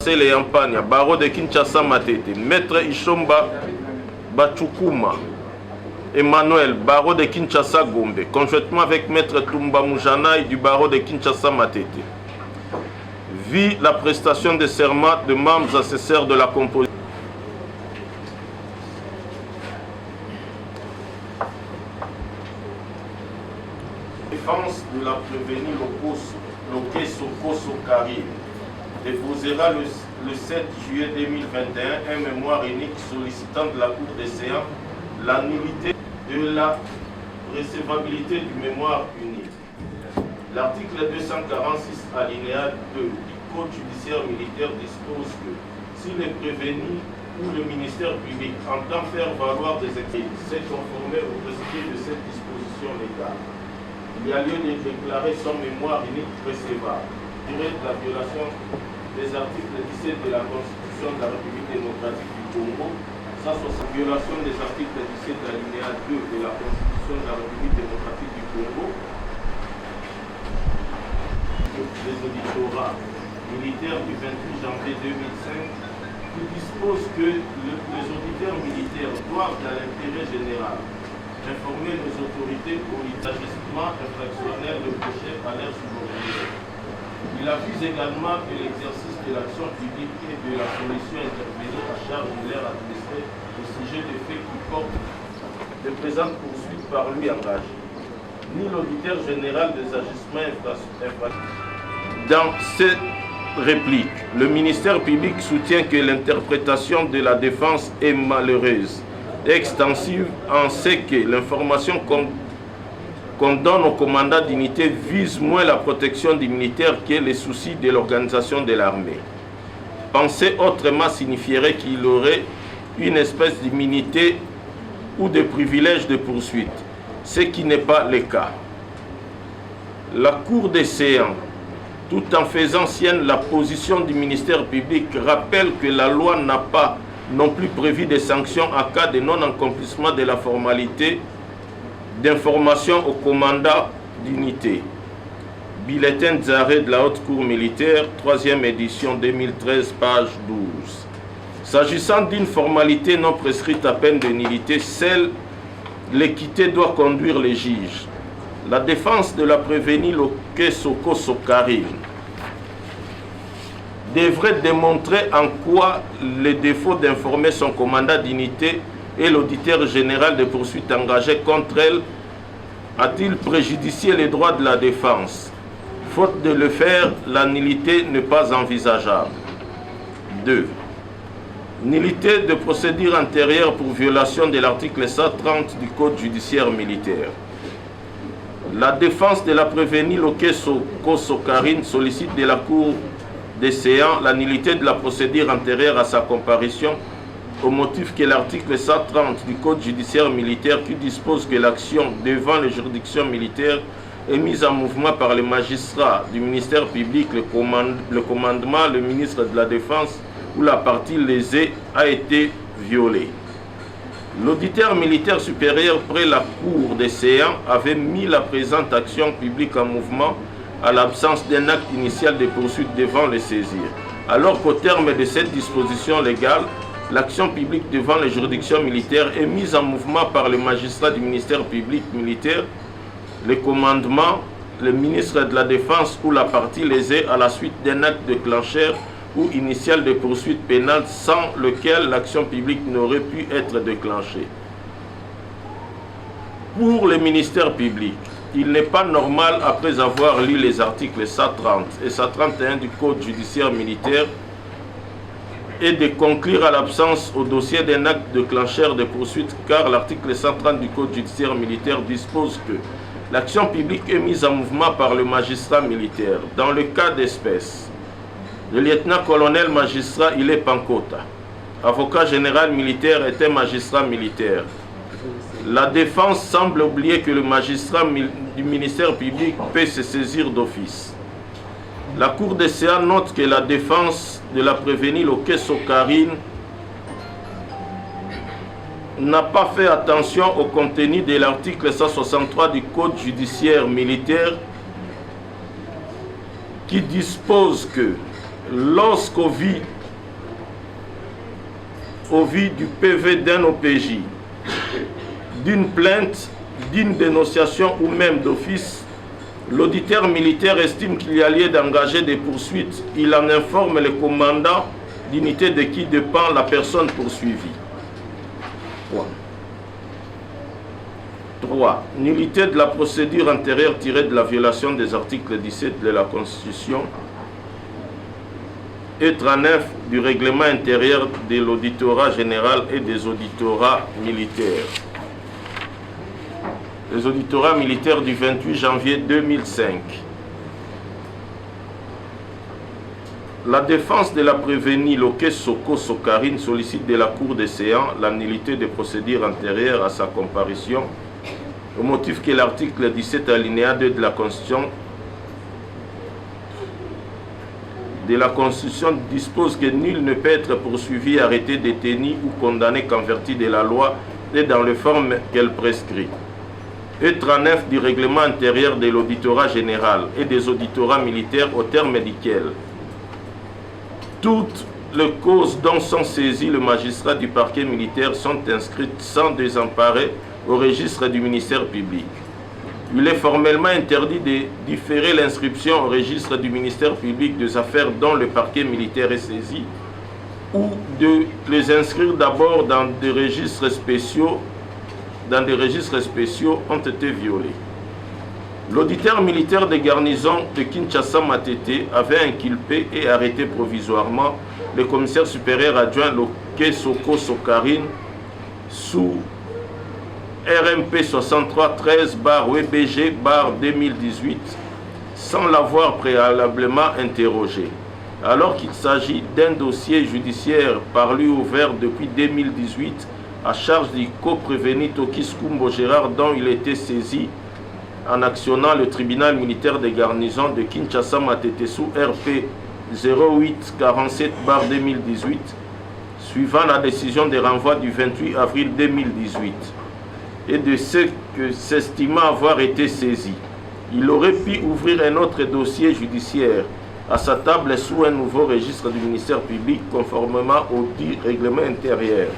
Sele Yampania, Barreau de Kinshasa Matete, Maître Ishomba Bachukuma, Emmanuel, Barreau de Kinshasa Gombe, conjointement avec Maître Tumba Moujanaï du Barreau de Kinshasa Matete, vit la prestation de serment de membres assesseurs de la composition. Défense de la prévenue Loké Sokoso Karim déposera le 7 juillet 2021 un mémoire unique sollicitant de la Cour des séances la nullité de la recevabilité du mémoire unique. L'article 246 alinéa 2 du Code judiciaire militaire dispose que si le prévenu ou le ministère public entend faire valoir des écrits, c'est conformer au procédé de cette disposition légale. Il y a lieu de déclarer son mémoire unique recevable, tiré de la violation des articles 17 de la Constitution de la République démocratique du Congo, ça soit sa violation des articles 17 alinéa 2 de la Constitution de la République démocratique du Congo, les auditorat militaires du 28 janvier 2005 qui dispose que les auditeurs militaires doivent, dans l'intérêt général, informer les autorités pour l'établissement infractionnel de projet à leur subordination. Il accuse également que l'exercice de l'action publique et de la solution intervenue à charge de leur administrer au sujet des faits qui portent de présentes poursuites par lui engagées, ni l'auditeur général des agissements infractionnels. Dans cette réplique, le ministère public soutient que l'interprétation de la défense est malheureuse et extensive en ce que l'information qu'on donne au commandant d'unité vise moins la protection des militaires que les soucis de l'organisation de l'armée. Penser autrement signifierait qu'il aurait une espèce d'immunité ou de privilège de poursuite, ce qui n'est pas le cas. La Cour des séances, tout en faisant sienne la position du ministère public, rappelle que la loi n'a pas non plus prévu des sanctions en cas de non-accomplissement de la formalité d'information au commandant d'unité. Bulletin d'arrêt de la Haute Cour militaire, 3e édition 2013, page 12. S'agissant d'une formalité non prescrite à peine de nullité, seule l'équité doit conduire les juges. La défense de la prévenue Loké Sokoso Karim devrait démontrer en quoi le défaut d'informer son commandant d'unité et l'auditeur général des poursuites engagées contre elle a-t-il préjudicié les droits de la défense? Faute de le faire, la nullité n'est pas envisageable. 2. Nullité de procédure antérieure pour violation de l'article 130 du Code judiciaire militaire. La défense de la prévenue Loké Sokoso Karim sollicite de la Cour des séances la nullité de la procédure antérieure à sa comparution au motif que l'article 130 du Code judiciaire militaire qui dispose que l'action devant les juridictions militaires est mise en mouvement par les magistrats du ministère public, le commandement, le ministre de la Défense ou la partie lésée a été violée. L'auditeur militaire supérieur près la Cour des séances avait mis la présente action publique en mouvement à l'absence d'un acte initial de poursuite devant les saisir, alors qu'au terme de cette disposition légale, l'action publique devant les juridictions militaires est mise en mouvement par le magistrat du ministère public militaire, le commandement, le ministre de la Défense ou la partie lésée à la suite d'un acte déclencheur ou initial de poursuite pénale sans lequel l'action publique n'aurait pu être déclenchée. Pour le ministère public, il n'est pas normal, après avoir lu les articles 130 et 131 du Code judiciaire militaire, et de conclure à l'absence au dossier d'un acte déclencheur de poursuite, car l'article 130 du Code judiciaire militaire dispose que l'action publique est mise en mouvement par le magistrat militaire. Dans le cas d'espèce, le lieutenant-colonel magistrat Ilé Pankota, avocat général militaire, était magistrat militaire. La défense semble oublier que le magistrat du ministère public peut se saisir d'office. La Cour des séances note que la défense de la prévenue Loké Sokoso Karim n'a pas fait attention au contenu de l'article 163 du Code judiciaire militaire qui dispose que lorsqu'au vu du PV d'un OPJ, d'une plainte, d'une dénonciation ou même d'office, l'auditeur militaire estime qu'il y a lieu d'engager des poursuites. Il en informe le commandant d'unité de qui dépend la personne poursuivie. 3. Nullité de la procédure antérieure tirée de la violation des articles 17 de la Constitution et 39 du règlement intérieur de l'auditorat général et des auditorats militaires. Les auditorats militaires du 28 janvier 2005. La défense de la prévenue Loké Soko Sokarine sollicite de la Cour des séances la nullité des procédures antérieures à sa comparution au motif que l'article 17 alinéa 2 de la Constitution dispose que nul ne peut être poursuivi, arrêté, détenu ou condamné qu'en vertu de la loi et dans les formes qu'elle prescrit. Et 39 du règlement intérieur de l'auditorat général et des auditorats militaires au terme desquels toutes les causes dont sont saisis le magistrat du parquet militaire sont inscrites sans désemparer au registre du ministère public. Il est formellement interdit de différer l'inscription au registre du ministère public des affaires dont le parquet militaire est saisi ou de les inscrire d'abord dans des registres spéciaux ont été violés. L'auditeur militaire des garnisons de Kinshasa Matete avait inculpé et arrêté provisoirement le commissaire supérieur adjoint Loké Soko Sokarine sous RMP 6313/WBG/2018 sans l'avoir préalablement interrogé, alors qu'il s'agit d'un dossier judiciaire par lui ouvert depuis 2018 à charge du co-prévenu Tokis Kumbo Gérard dont il était saisi en actionnant le tribunal militaire des garnisons de Kinshasa Matete sous RP 0847/2018 suivant la décision de renvoi du 28 avril 2018 et de ce que s'estima avoir été saisi. Il aurait pu ouvrir un autre dossier judiciaire à sa table sous un nouveau registre du ministère public conformément au dit règlement intérieur.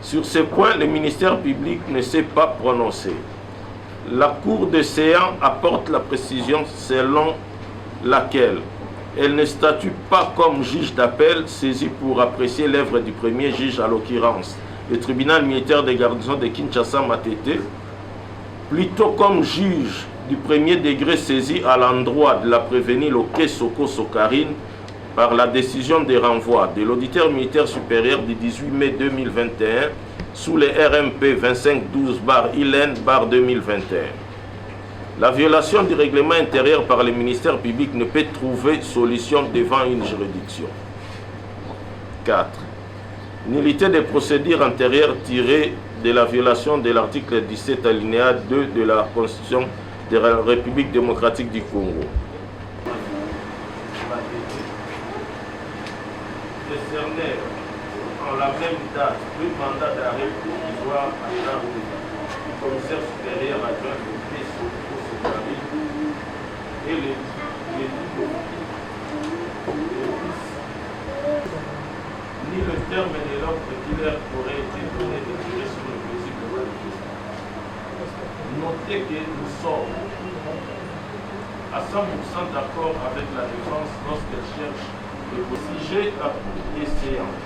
Sur ce point, le ministère public ne s'est pas prononcé. La Cour de séance apporte la précision selon laquelle elle ne statue pas comme juge d'appel saisi pour apprécier l'œuvre du premier juge, à l'occurrence le tribunal militaire des garnisons de Kinshasa Matete, plutôt comme juge du premier degré saisi à l'endroit de la prévenue Loké Soko Sokarine par la décision de renvoi de l'auditeur militaire supérieur du 18 mai 2021 sous les RMP 2512/ILN/2021. La violation du règlement intérieur par le ministère public ne peut trouver solution devant une juridiction. 4. Nullité des procédures antérieures tirées de la violation de l'article 17 alinéa 2 de la Constitution de la République démocratique du Congo. Décerner en la même date deux mandats d'arrêt provisoire à charge du commissaire supérieur adjoint de et les ni le terme ni l'ordre qui leur aurait été donné de tirer sur le principe de manifestation. Notez que nous sommes à 100% d'accord avec la défense lorsqu'elle cherche le sujet à des séances.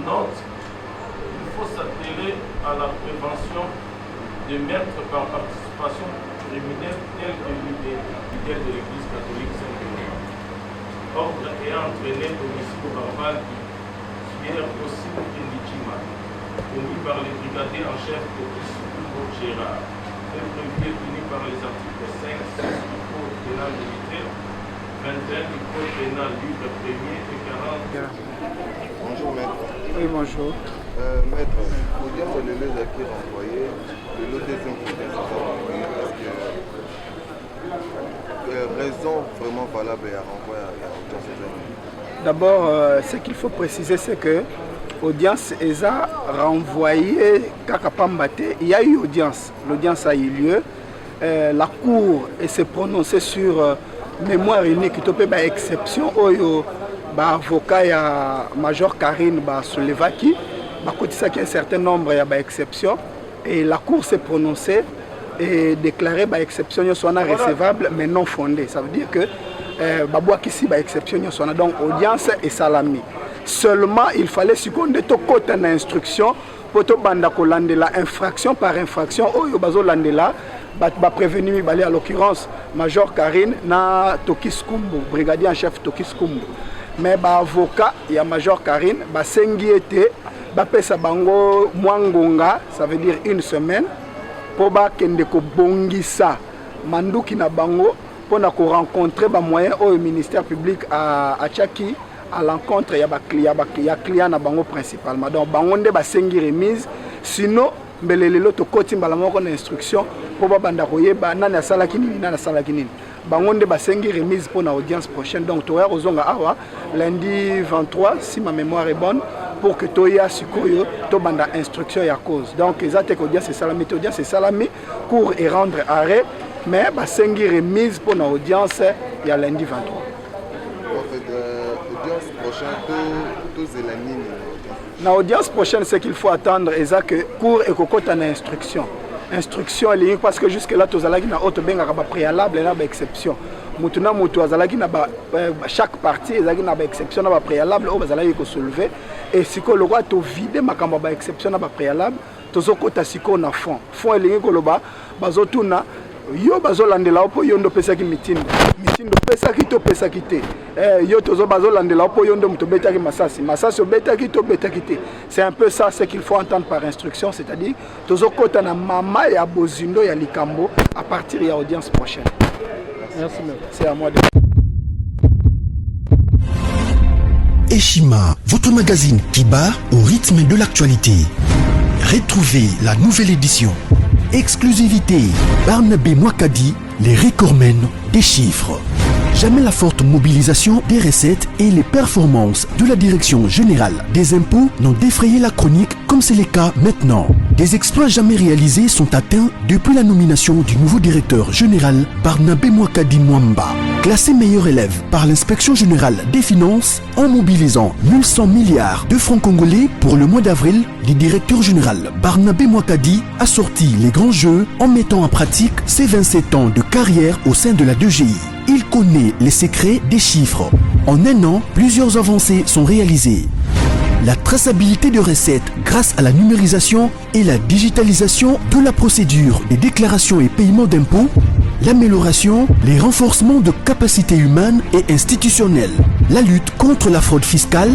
Note, il faut s'atteler à la prévention de meurtres par participation criminelle telle que l'idée de l'Église catholique Saint-Denis. Ordre ayant entraîné l'homicide barbare hier aussi Ndichima, commis par les brigadiers en chef de Kissuko Gérard, et prévu puni par les articles 5, 6 du Code pénal militaire, 21 du Code pénal libre premier et 40. Bonjour maître. Oui, bonjour. Maître, pour dire que le lieu qui est renvoyé, le lot deuxième qui est renvoyé, est-ce que raison vraiment valable à renvoyer à l'audience? D'abord, ce qu'il faut préciser, c'est que l'audience est renvoyée Kakapambate. Il y a eu audience. L'audience a eu lieu. la Cour s'est prononcée sur mémoire unique, tu peux par exception, avocat ya Major Karine Soulevaki, il y a un certain nombre d'exceptions, et la Cour s'est prononcée et déclaré l'exception soit recevable mais non fondée. Ça veut dire que exception soit donc audience et salami. Seulement il fallait seconder to côté en instruction pour to banda ko landela infraction par infraction oyo bazo landela ba prévenu balé à l'occurrence Major Karine na Tokis Kumbu, brigadier en chef Tokis Kumbu. Mais avocat ya Major Karine sengi été pesa bango mwangonga, ça veut dire une semaine pour kende ko bongisa manduki na bango pour na ko rencontrer ba moyen au ministère public à Tchaki à l'encontre ya client na bango principalement. Donc bango nde sengi remise, sinon mbelelelo to koti mbala moko na instruction pour banda koyeba nani asalaki nini nani asalaki nini. Bango nde sengi remise pour na audience prochaine. Donc to ya ozonga awa lundi 23 si ma mémoire est bonne pour que toya sikoyo to banda instruction ya cause. Donc ezate ko audience c'est salami cour et rendre arrêt mais sengi remise pour na audience ya lundi 23. En fait audience prochaine to zelanini. Na audience prochaine, ce qu'il faut attendre est que cour et cocotte en instruction. Instruction est parce que jusque là, tous les gens ont été préalable et une exception. Maintenant, chaque partie a une exception, une préalable, ils ont soulevé. Et si le roi a vidé ma exception, une préalable, tous les gens ont fond. Fond est lié yo bazolandela opo yondo pesaki mitindo pesaki to pesaki te yo tozo bazolandela opo yondo muto betaki masasi obetaki to betaki te. C'est un peu ça ce qu'il faut entendre par instruction, c'est-à-dire tozo kota na mama ya bozindo ya likambo à partir de l'audience prochaine. Merci. C'est à moi de... Eshima, votre magazine qui bat au rythme de l'actualité. Retrouvez la nouvelle édition. Exclusivité, Barnabé Mwakadi, les recordmen des chiffres. Jamais la forte mobilisation des recettes et les performances de la Direction Générale des Impôts n'ont défrayé la chronique comme c'est le cas maintenant. Des exploits jamais réalisés sont atteints depuis la nomination du nouveau directeur général Barnabé Mwakadi Mwamba. Classé meilleur élève par l'inspection générale des finances en mobilisant 1100 milliards de francs congolais pour le mois d'avril, le directeur général Barnabé Mwakadi a sorti les grands jeux en mettant en pratique ses 27 ans de carrière au sein de la DGI. Il connaît les secrets des chiffres. En un an, plusieurs avancées sont réalisées. La traçabilité de recettes grâce à la numérisation et la digitalisation de la procédure des déclarations et paiements d'impôts, l'amélioration, les renforcements de capacités humaines et institutionnelles, la lutte contre la fraude fiscale.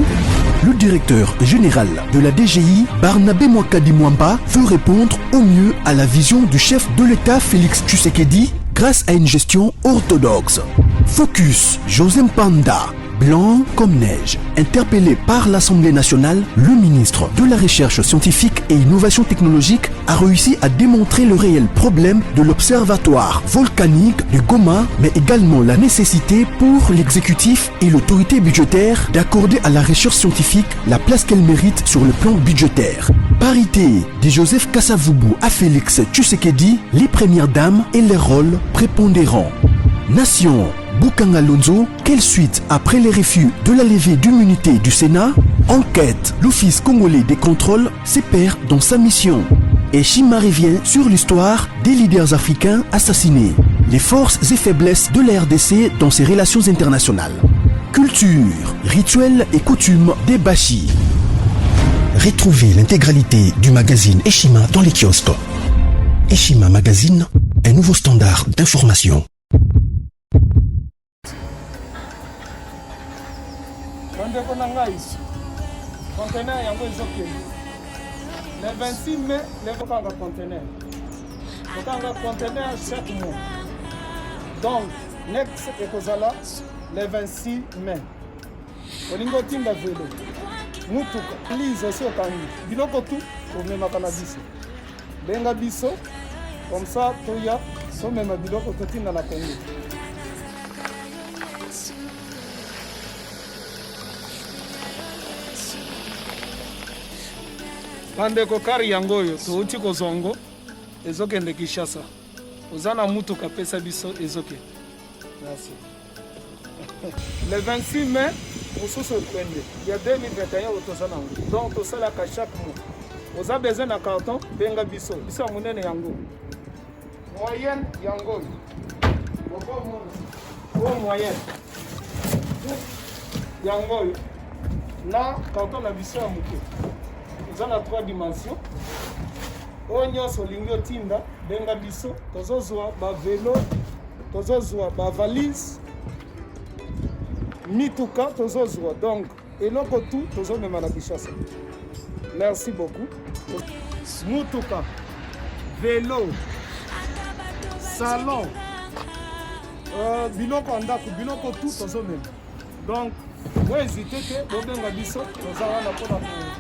Le directeur général de la DGI, Barnabé Mwakadi Mwamba, veut répondre au mieux à la vision du chef de l'État Félix Tshisekedi grâce à une gestion orthodoxe. Focus, José Mpanda, blanc comme neige. Interpellé par l'Assemblée nationale, le ministre de la Recherche scientifique et innovation technologique a réussi à démontrer le réel problème de l'observatoire volcanique de Goma, mais également la nécessité pour l'exécutif et l'autorité budgétaire d'accorder à la recherche scientifique la place qu'elle mérite sur le plan budgétaire. Parité de Joseph Kasavubu à Félix Tshisekedi, les premières dames et les rôles prépondérants. Nation, Bukanga Lonzo, quelle suite après les refus de la levée d'immunité du Sénat? Enquête, l'Office congolais des contrôles se perd dans sa mission. Et Shima revient sur l'histoire des leaders africains assassinés, les forces et faiblesses de la RDC dans ses relations internationales. Culture, rituels et coutumes des Bashi. Retrouvez l'intégralité du magazine Eshima dans les kiosques. Eshima Magazine, un nouveau standard d'information. Le 26 mai, le conteneur. Conteneur chaque mois. Donc, next ekozala le 26 mai. Olingo timba velo. Mutuka, please aussi okangi. Biloko tout, omemaka na biso. Benga biso, comme ça, toya, so mema biloko totinda na Congo. Bandeko kari yango oyo touti kozongo ezokende Kinshasa. Ozana mutuka pesa biso ezoke. Merci. Le 26 mai, mosusu ekwende. Il y a 2021 otosana yango. Donc tosalaka chaque mois. Oza besoin na carton benga biso. Biso monene yango. Moyenne yango. Bon moyenne. Yango. Na carton na biso ya moke. Oza na 3 dimensions. Oyo nyonso olingi otinda benga biso tozozwa bavelo tozozwa bavalise mituka tozozwa donc eloko tu tozomema na Kinshasa. Merci beaucoup. Mutuka velo salon biloko ndako biloko tu tozomema donc bo hésite te bobenga biso toza wana mpona